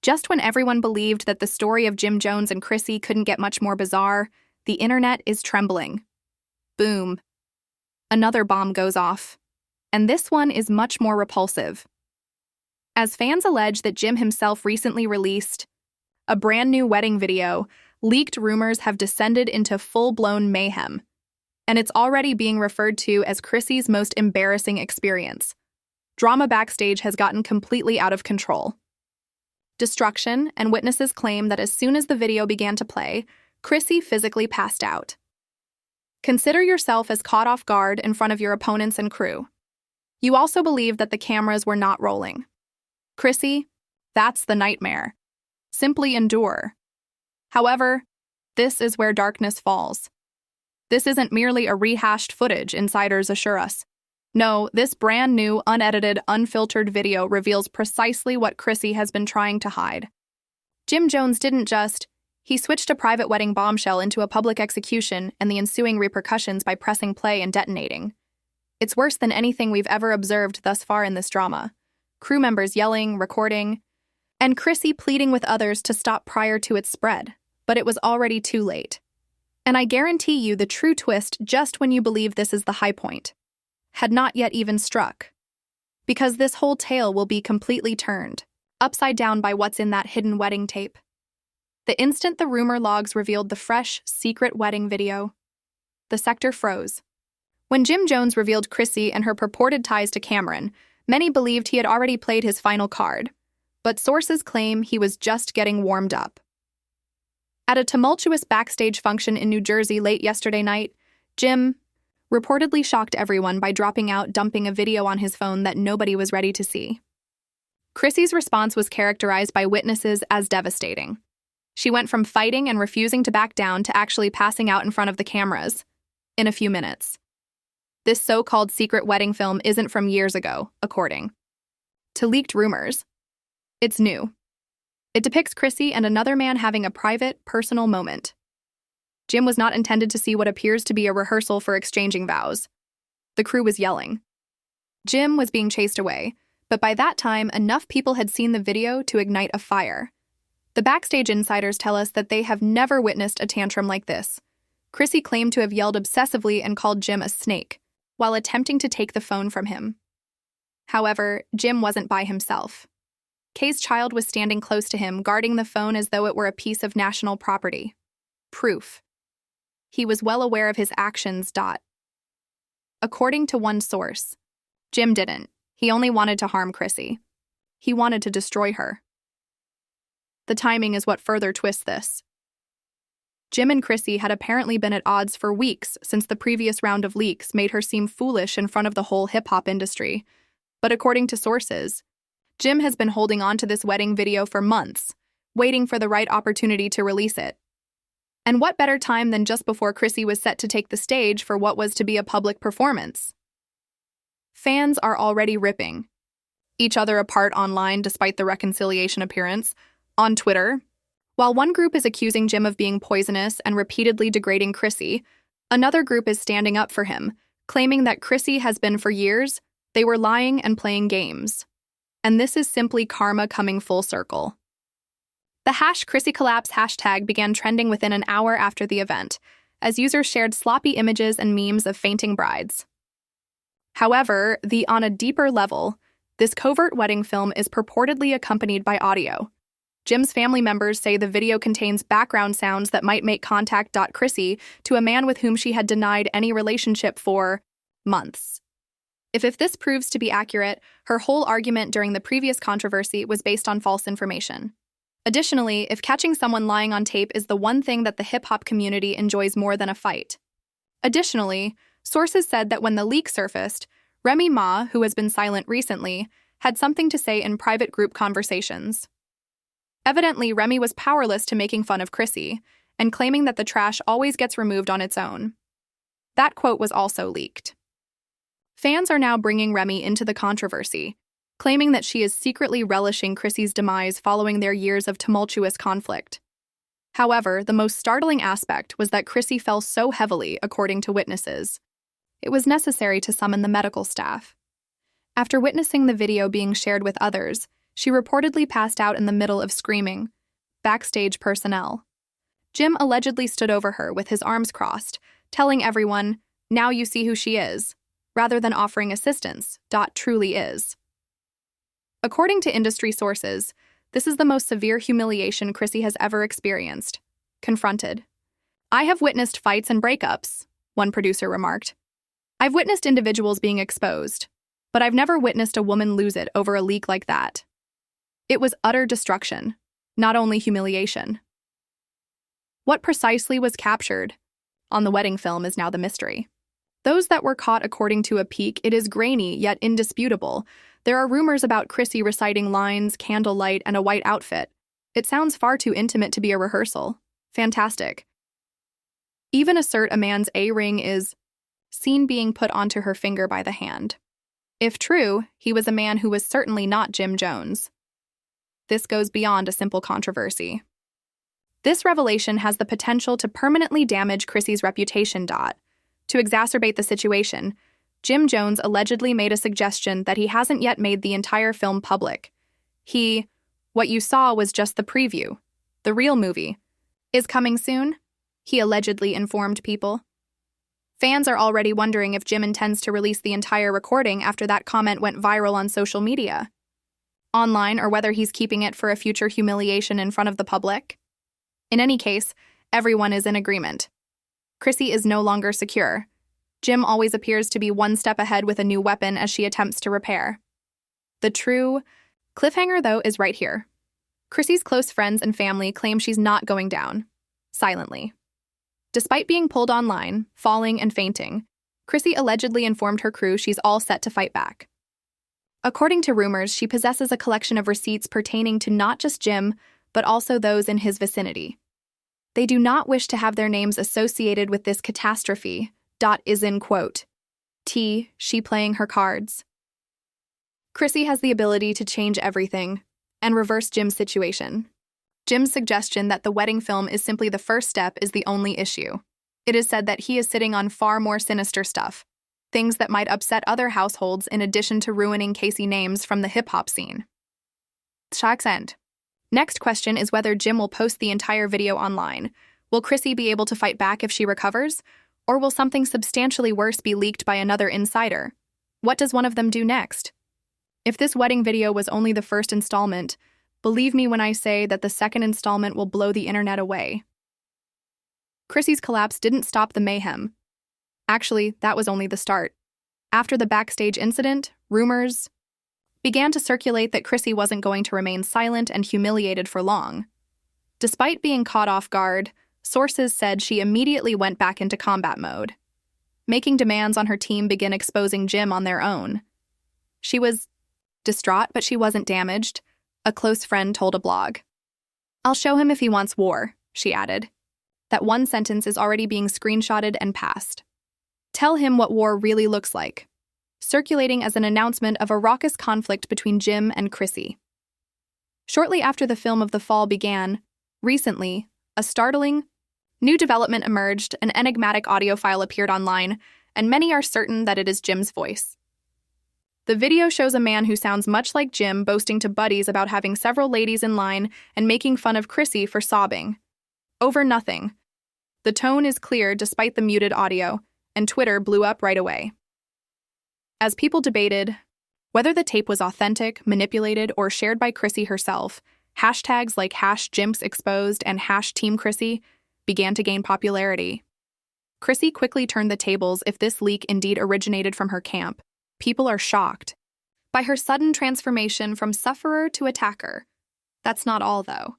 Just when everyone believed that the story of Jim Jones and Chrissy couldn't get much more bizarre, the internet is trembling. Boom. Another bomb goes off. And this one is much more repulsive. As fans allege that Jim himself recently released a brand new wedding video, leaked rumors have descended into full-blown mayhem. And it's already being referred to as Chrissy's most embarrassing experience. Drama backstage has gotten completely out of control. Destruction, and witnesses claim that as soon as the video began to play, Chrissy physically passed out. Consider yourself as caught off guard in front of your opponents and crew. You also believe that the cameras were not rolling. Chrissy, that's the nightmare. Simply endure. However, this is where darkness falls. This isn't merely a rehashed footage, insiders assure us. No, this brand new, unedited, unfiltered video reveals precisely what Chrissy has been trying to hide. Jim Jones didn't he switched a private wedding bombshell into a public execution and the ensuing repercussions by pressing play and detonating. It's worse than anything we've ever observed thus far in this drama. Crew members yelling, recording, and Chrissy pleading with others to stop prior to its spread. But it was already too late. And I guarantee you the true twist just when you believe this is the high point had not yet even struck. Because this whole tale will be completely turned, upside down by what's in that hidden wedding tape. The instant the rumor logs revealed the fresh, secret wedding video, the sector froze. When Jim Jones revealed Chrissy and her purported ties to Cameron, many believed he had already played his final card, but sources claim he was just getting warmed up. At a tumultuous backstage function in New Jersey late yesterday night, Jim reportedly shocked everyone by dumping a video on his phone that nobody was ready to see. Chrissy's response was characterized by witnesses as devastating. She went from fighting and refusing to back down to actually passing out in front of the cameras in a few minutes. This so-called secret wedding film isn't from years ago, according to leaked rumors. It's new. It depicts Chrissy and another man having a private, personal moment. Jim was not intended to see what appears to be a rehearsal for exchanging vows. The crew was yelling. Jim was being chased away, but by that time, enough people had seen the video to ignite a fire. The backstage insiders tell us that they have never witnessed a tantrum like this. Chrissy claimed to have yelled obsessively and called Jim a snake, while attempting to take the phone from him. However, Jim wasn't by himself. Kay's child was standing close to him, guarding the phone as though it were a piece of national property. Proof. He was well aware of his actions. According to one source, Jim didn't. He only wanted to harm Chrissy. He wanted to destroy her. The timing is what further twists this. Jim and Chrissy had apparently been at odds for weeks since the previous round of leaks made her seem foolish in front of the whole hip-hop industry. But according to sources, Jim has been holding on to this wedding video for months, waiting for the right opportunity to release it. And what better time than just before Chrissy was set to take the stage for what was to be a public performance? Fans are already ripping each other apart online despite the reconciliation appearance. On Twitter, while one group is accusing Jim of being poisonous and repeatedly degrading Chrissy, another group is standing up for him, claiming that Chrissy has been for years, they were lying and playing games. And this is simply karma coming full circle. The #ChrissyCollapse hashtag began trending within an hour after the event, as users shared sloppy images and memes of fainting brides. However, on a deeper level, this covert wedding film is purportedly accompanied by audio. Jim's family members say the video contains background sounds that might make contact. Chrissy to a man with whom she had denied any relationship for months. If this proves to be accurate, her whole argument during the previous controversy was based on false information. Additionally, if catching someone lying on tape is the one thing that the hip-hop community enjoys more than a fight. Additionally, sources said that when the leak surfaced, Remy Ma, who has been silent recently, had something to say in private group conversations. Evidently, Remy was powerless to making fun of Chrissy, and claiming that the trash always gets removed on its own. That quote was also leaked. Fans are now bringing Remy into the controversy, claiming that she is secretly relishing Chrissy's demise following their years of tumultuous conflict. However, the most startling aspect was that Chrissy fell so heavily, according to witnesses. It was necessary to summon the medical staff. After witnessing the video being shared with others, She reportedly passed out in the middle of screaming. Backstage personnel. Jim allegedly stood over her with his arms crossed, telling everyone, "Now you see who she is," rather than offering assistance. Truly is. According to industry sources, this is the most severe humiliation Chrissy has ever experienced. Confronted. "I have witnessed fights and breakups," one producer remarked. "I've witnessed individuals being exposed, but I've never witnessed a woman lose it over a leak like that. It was utter destruction, not only humiliation." What precisely was captured on the wedding film is now the mystery. Those that were caught, according to a peek, it is grainy yet indisputable. There are rumors about Chrissy reciting lines, candlelight, and a white outfit. It sounds far too intimate to be a rehearsal. Fantastic. Even assert a man's A-ring is seen being put onto her finger by the hand. If true, he was a man who was certainly not Jim Jones. This goes beyond a simple controversy. This revelation has the potential to permanently damage Chrissy's reputation. To exacerbate the situation, Jim Jones allegedly made a suggestion that he hasn't yet made the entire film public. What you saw was just the preview. The real movie is coming soon, he allegedly informed people. Fans are already wondering if Jim intends to release the entire recording after that comment went viral on social media, online, or whether he's keeping it for a future humiliation in front of the public. In any case, everyone is in agreement. Chrissy is no longer secure. Jim always appears to be one step ahead with a new weapon as she attempts to repair. The true cliffhanger, though, is right here. Chrissy's close friends and family claim she's not going down, silently. Despite being pulled online, falling, and fainting, Chrissy allegedly informed her crew she's all set to fight back. According to rumors, she possesses a collection of receipts pertaining to not just Jim, but also those in his vicinity. They do not wish to have their names associated with this catastrophe. Is in quote. She playing her cards. Chrissy has the ability to change everything and reverse Jim's situation. Jim's suggestion that the wedding film is simply the first step is the only issue. It is said that he is sitting on far more sinister stuff, things that might upset other households in addition to ruining Casey names from the hip-hop scene. Shock's end. Next question is whether Jim will post the entire video online. Will Chrissy be able to fight back if she recovers? Or will something substantially worse be leaked by another insider? What does one of them do next? If this wedding video was only the first installment, believe me when I say that the second installment will blow the internet away. Chrissy's collapse didn't stop the mayhem. Actually, that was only the start. After the backstage incident, rumors began to circulate that Chrissy wasn't going to remain silent and humiliated for long. Despite being caught off guard, sources said she immediately went back into combat mode, making demands on her team begin exposing Jim on their own. She was distraught, but she wasn't damaged, a close friend told a blog. "I'll show him if he wants war," she added. That one sentence is already being screenshotted and passed. Tell him what war really looks like, circulating as an announcement of a raucous conflict between Jim and Chrissy. Shortly after the film of the fall began, recently, a startling new development emerged. An enigmatic audio file appeared online, and many are certain that it is Jim's voice. The video shows a man who sounds much like Jim boasting to buddies about having several ladies in line and making fun of Chrissy for sobbing. Over nothing. The tone is clear despite the muted audio, and Twitter blew up right away. As people debated whether the tape was authentic, manipulated, or shared by Chrissy herself, hashtags like #JimsExposed and #TeamChrissy began to gain popularity. Chrissy quickly turned the tables if this leak indeed originated from her camp. People are shocked by her sudden transformation from sufferer to attacker. That's not all, though.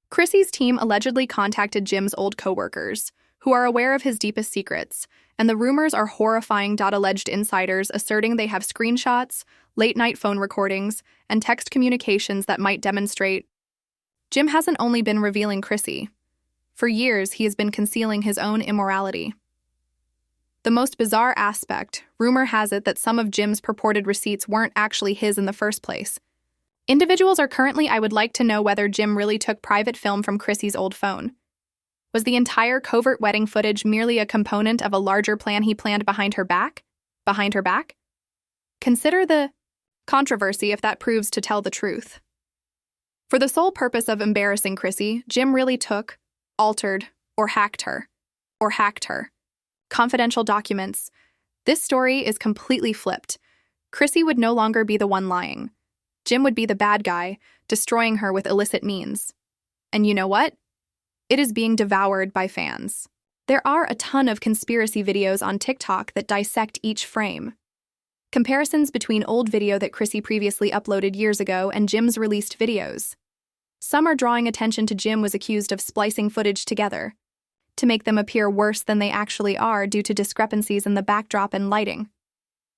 Chrissy's team allegedly contacted Jim's old coworkers, who are aware of his deepest secrets, and the rumors are horrifying. Alleged insiders asserting they have screenshots, late-night phone recordings, and text communications that might demonstrate Jim hasn't only been revealing Chrissy. For years, he has been concealing his own immorality. The most bizarre aspect, rumor has it that some of Jim's purported receipts weren't actually his in the first place. Individuals are currently, I would like to know whether Jim really took private film from Chrissy's old phone. Was the entire covert wedding footage merely a component of a larger plan he planned behind her back? Consider the controversy if that proves to tell the truth. For the sole purpose of embarrassing Chrissy, Jim really took, altered, or hacked her. Confidential documents. This story is completely flipped. Chrissy would no longer be the one lying. Jim would be the bad guy, destroying her with illicit means. And you know what? It is being devoured by fans. There are a ton of conspiracy videos on TikTok that dissect each frame. Comparisons between old video that Chrissy previously uploaded years ago and Jim's released videos. Some are drawing attention to Jim was accused of splicing footage together to make them appear worse than they actually are due to discrepancies in the backdrop and lighting.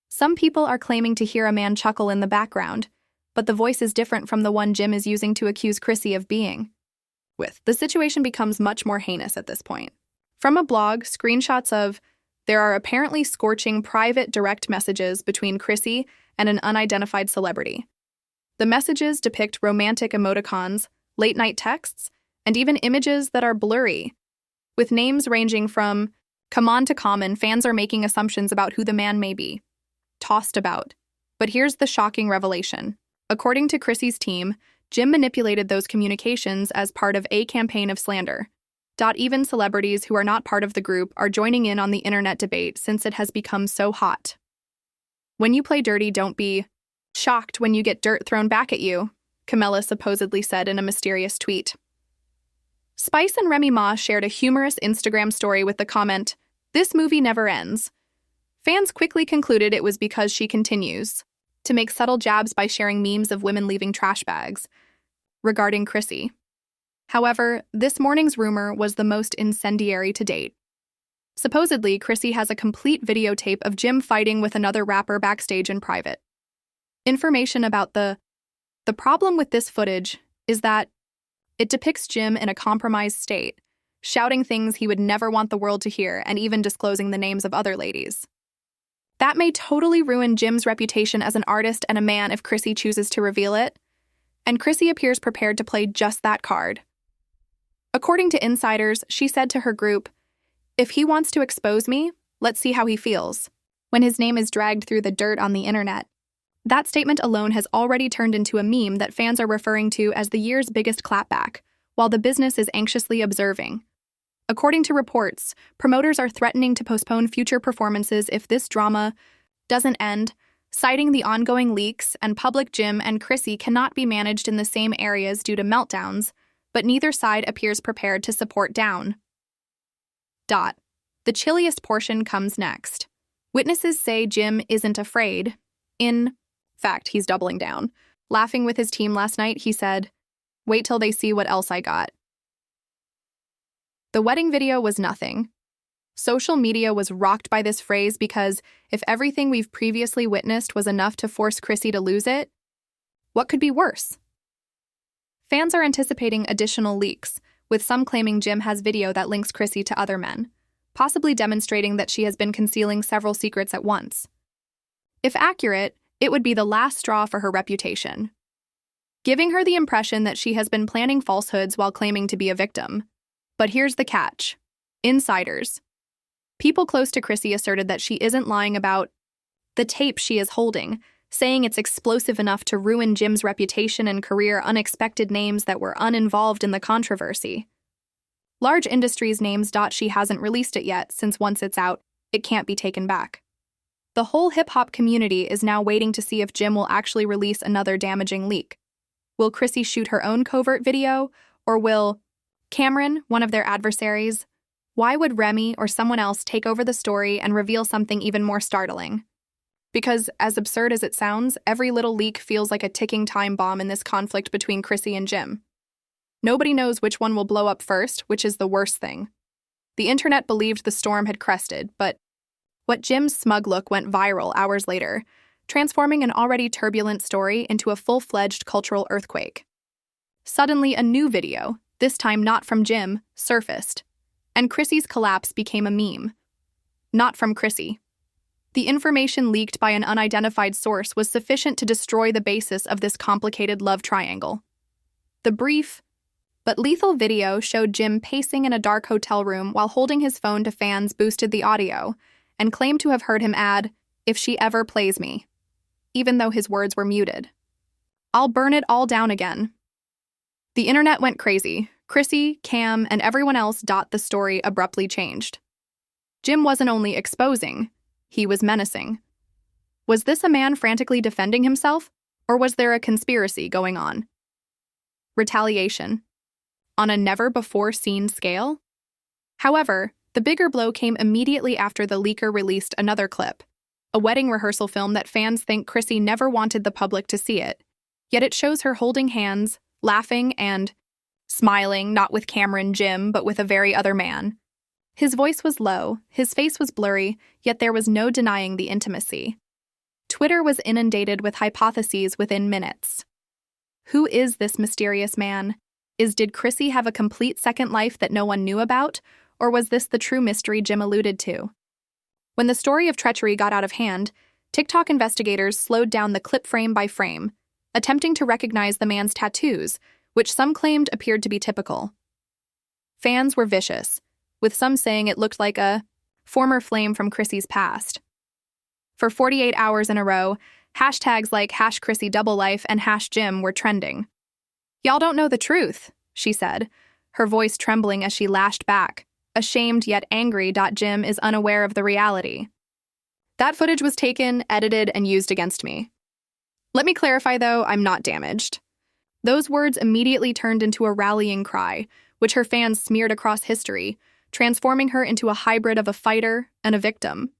Some people are claiming to hear a man chuckle in the background, but the voice is different from the one Jim is using to accuse Chrissy of being with. The situation becomes much more heinous at this point. From a blog, screenshots of there are apparently scorching private direct messages between Chrissy and an unidentified celebrity. The messages depict romantic emoticons, late-night texts, and even images that are blurry. With names ranging from common to common, fans are making assumptions about who the man may be. Tossed about. But here's the shocking revelation. According to Chrissy's team, Jim manipulated those communications as part of a campaign of slander. Even celebrities who are not part of the group are joining in on the internet debate since it has become so hot. When you play dirty, don't be shocked when you get dirt thrown back at you, Camilla supposedly said in a mysterious tweet. Spice and Remy Ma shared a humorous Instagram story with the comment, "This movie never ends." Fans quickly concluded it was because she continues to make subtle jabs by sharing memes of women leaving trash bags regarding Chrissy. However, this morning's rumor was the most incendiary to date. Supposedly, Chrissy has a complete videotape of Jim fighting with another rapper backstage in private. Information about the problem with this footage is that it depicts Jim in a compromised state, shouting things he would never want the world to hear and even disclosing the names of other ladies. That may totally ruin Jim's reputation as an artist and a man if Chrissy chooses to reveal it, and Chrissy appears prepared to play just that card. According to insiders, she said to her group, "If he wants to expose me, let's see how he feels when his name is dragged through the dirt on the internet." That statement alone has already turned into a meme that fans are referring to as the year's biggest clapback, while the business is anxiously observing. According to reports, promoters are threatening to postpone future performances if this drama doesn't end, citing the ongoing leaks and public Jim and Chrissy cannot be managed in the same areas due to meltdowns, but neither side appears prepared to support down. The chilliest portion comes next. Witnesses say Jim isn't afraid. In fact, he's doubling down. Laughing with his team last night, he said, "Wait till they see what else I got." The wedding video was nothing. Social media was rocked by this phrase because if everything we've previously witnessed was enough to force Chrissy to lose it, what could be worse? Fans are anticipating additional leaks, with some claiming Jim has video that links Chrissy to other men, possibly demonstrating that she has been concealing several secrets at once. If accurate, it would be the last straw for her reputation, giving her the impression that she has been planning falsehoods while claiming to be a victim. But here's the catch. Insiders. People close to Chrissy asserted that she isn't lying about the tape she is holding, saying it's explosive enough to ruin Jim's reputation and career, unexpected names that were uninvolved in the controversy. Large industries names. She hasn't released it yet, since once it's out, it can't be taken back. The whole hip-hop community is now waiting to see if Jim will actually release another damaging leak. Will Chrissy shoot her own covert video, or will Cameron, one of their adversaries? Why would Remy or someone else take over the story and reveal something even more startling? Because, as absurd as it sounds, every little leak feels like a ticking time bomb in this conflict between Chrissy and Jim. Nobody knows which one will blow up first, which is the worst thing. The internet believed the storm had crested, but what Jim's smug look went viral hours later, transforming an already turbulent story into a full-fledged cultural earthquake. Suddenly, a new video, this time not from Jim, surfaced, and Chrissy's collapse became a meme. Not from Chrissy. The information leaked by an unidentified source was sufficient to destroy the basis of this complicated love triangle. The brief but lethal video showed Jim pacing in a dark hotel room while holding his phone to fans boosted the audio and claimed to have heard him add, "If she ever plays me," even though his words were muted. "I'll burn it all down again." The internet went crazy. Chrissy, Cam, and everyone else. The story abruptly changed. Jim wasn't only exposing, he was menacing. Was this a man frantically defending himself, or was there a conspiracy going on? Retaliation. On a never-before-seen scale? However, the bigger blow came immediately after the leaker released another clip, a wedding rehearsal film that fans think Chrissy never wanted the public to see it. Yet it shows her holding hands, laughing, and smiling, not with Cameron Jim, but with a very other man. His voice was low, his face was blurry, yet there was no denying the intimacy. Twitter was inundated with hypotheses within minutes. Who is this mysterious man? Did Chrissy have a complete second life that no one knew about, or was this the true mystery Jim alluded to? When the story of treachery got out of hand, TikTok investigators slowed down the clip frame by frame, attempting to recognize the man's tattoos, which some claimed appeared to be typical. Fans were vicious, with some saying it looked like a former flame from Chrissy's past. For 48 hours in a row, hashtags like #ChrissyDoubleLife and #Jim were trending. "Y'all don't know the truth," she said, her voice trembling as she lashed back, ashamed yet angry. Jim is unaware of the reality. That footage was taken, edited, and used against me. Let me clarify, though, I'm not damaged. Those words immediately turned into a rallying cry, which her fans smeared across history, transforming her into a hybrid of a fighter and a victim.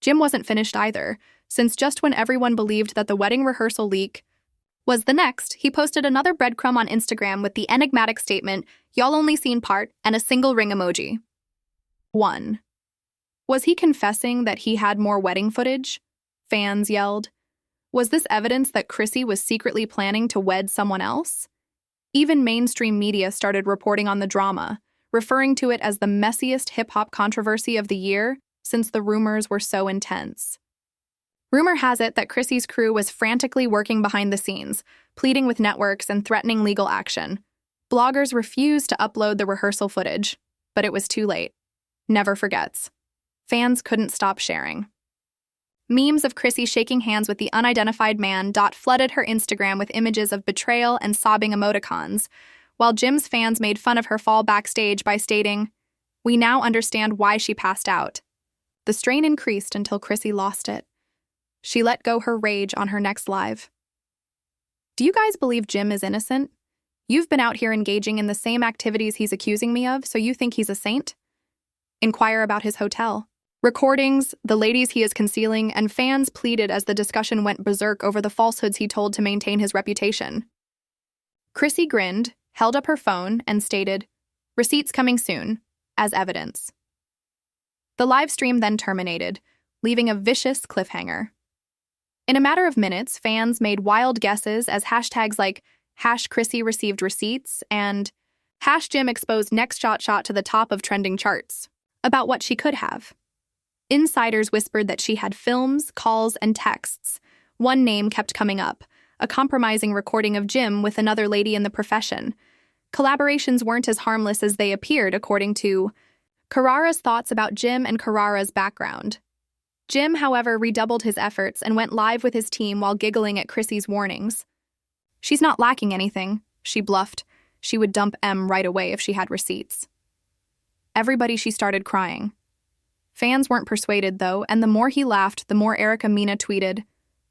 Jim wasn't finished either, since just when everyone believed that the wedding rehearsal leak was the next, he posted another breadcrumb on Instagram with the enigmatic statement, "Y'all only seen part," and a single ring emoji. 1. Was he confessing that he had more wedding footage? Fans yelled. Was this evidence that Chrissy was secretly planning to wed someone else? Even mainstream media started reporting on the drama, referring to it as the messiest hip-hop controversy of the year since the rumors were so intense. Rumor has it that Chrissy's crew was frantically working behind the scenes, pleading with networks and threatening legal action. Bloggers refused to upload the rehearsal footage, but it was too late. Never forgets. Fans couldn't stop sharing. Memes of Chrissy shaking hands with the unidentified man. Flooded her Instagram with images of betrayal and sobbing emoticons, while Jim's fans made fun of her fall backstage by stating, "We now understand why she passed out." The strain increased until Chrissy lost it. She let go her rage on her next live. Do you guys believe Jim is innocent? You've been out here engaging in the same activities he's accusing me of, so you think he's a saint? Inquire about his hotel. Recordings, the ladies he is concealing, and fans pleaded as the discussion went berserk over the falsehoods he told to maintain his reputation. Chrissy grinned, held up her phone, and stated, "Receipts coming soon," as evidence. The live stream then terminated, leaving a vicious cliffhanger. In a matter of minutes, fans made wild guesses as hashtags like #Chrissy received receipts and #Jim exposed next shot to the top of trending charts about what she could have. Insiders whispered that she had films, calls, and texts. One name kept coming up, a compromising recording of Jim with another lady in the profession. Collaborations weren't as harmless as they appeared, according to Carrara's thoughts about Jim and Carrara's background. Jim, however, redoubled his efforts and went live with his team while giggling at Chrissy's warnings. "She's not lacking anything," she bluffed. She would dump M right away if she had receipts. Everybody, she started crying. Fans weren't persuaded, though, and the more he laughed, the more Erica Mena tweeted.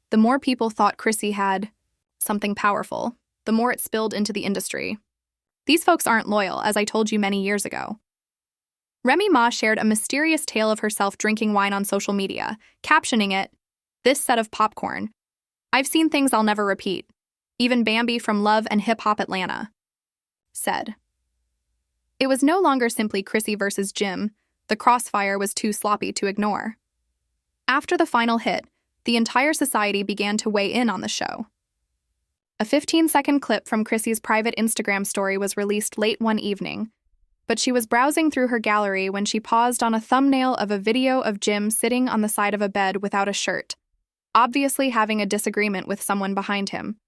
The more people thought Chrissy had something powerful, the more it spilled into the industry. These folks aren't loyal, as I told you many years ago. Remy Ma shared a mysterious tale of herself drinking wine on social media, captioning it, "This set of popcorn. I've seen things I'll never repeat." Even Bambi from Love and Hip Hop Atlanta said. It was no longer simply Chrissy versus Jim. The crossfire was too sloppy to ignore. After the final hit, the entire society began to weigh in on the show. A 15-second clip from Chrissy's private Instagram story was released late one evening, but she was browsing through her gallery when she paused on a thumbnail of a video of Jim sitting on the side of a bed without a shirt, obviously having a disagreement with someone behind him.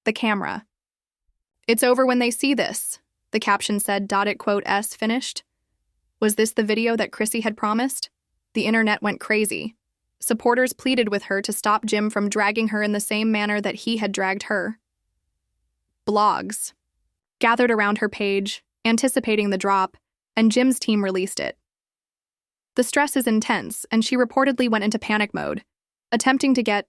The camera. "It's over when they see this," the caption said. It quote S finished. Was this the video that Chrissy had promised? The internet went crazy. Supporters pleaded with her to stop Jim from dragging her in the same manner that he had dragged her. Blogs. gathered around her page, anticipating the drop, and Jim's team released it. The stress is intense, and she reportedly went into panic mode, attempting to get